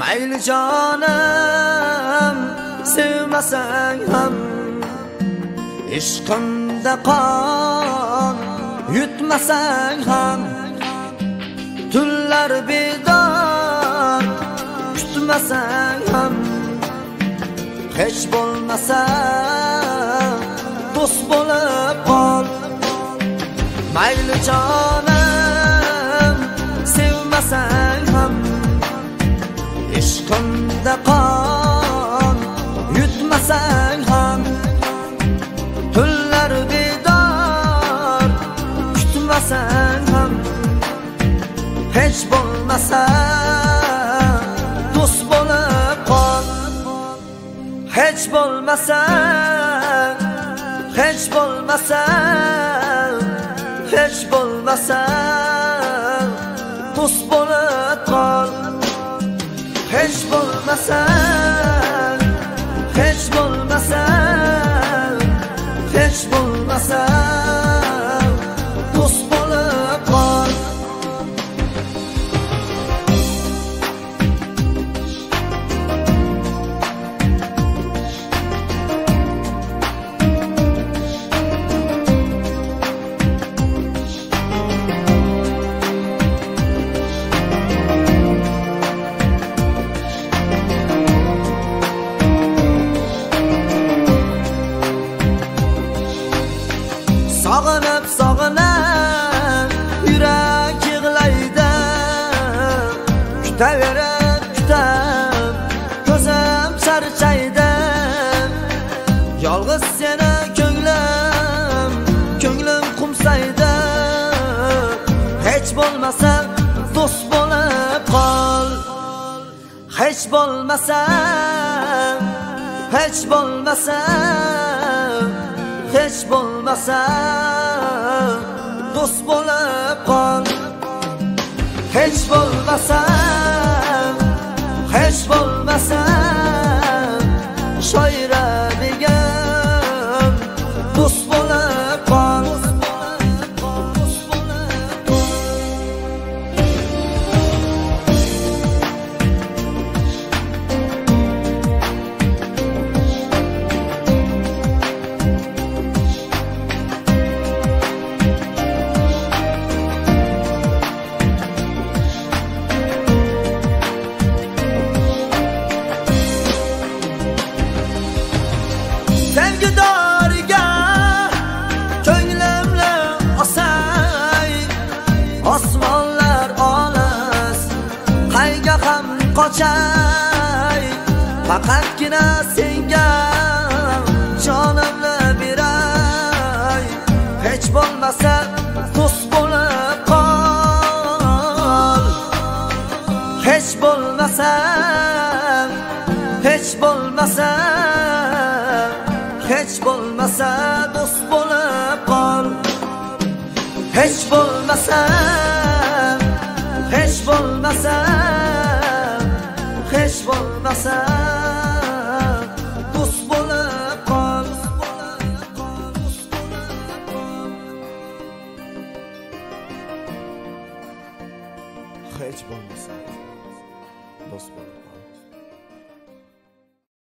Mayli jonim sevmasang ham ishqimda qon yutmasang ham tunlar bedor kutmasang ham hech bo'lmasa do'st bo'lib qol. Mayli jonim sevmasang ham ishqimda qon yutmasang ham tunlar bedor kutmasang ham hech bo'lmasa do'st bo'lib qol. Hech bo'lmasa hech bo'lmasa hech bo'lmasa do'st bo'lib qol. Hech bo'lmasa hech bo'lmasa hech bo'lmasa do'st bo'lib qol. Sog'inib sog'inib yurak yig'laydi, kutaverib kutab ko'zim charchaydi. Yolg'iz seni ko'nglim qumsaydi. Hech bo'lmasa do'st bo'lib qol. Hech bo'lmasa hech bo'lmasa hech bo'lmasa do'st bo'lib qol. Hech bo'lmasa hech bo'lmasa shoira degan do'st bo'lib qol. Sevgidoriga ko'nglimni osay, osmonlar olis qayga ham qochay. Faqatgina senga jonimni beray. Hech bo'lmasa do'st bo'lib qol. Hech bo'lmasa hech bo'lmasa hech bo'lmasa do'st bo'lib qol. Hech bo'lmasa hech bo'lmasa hech bo'lmasa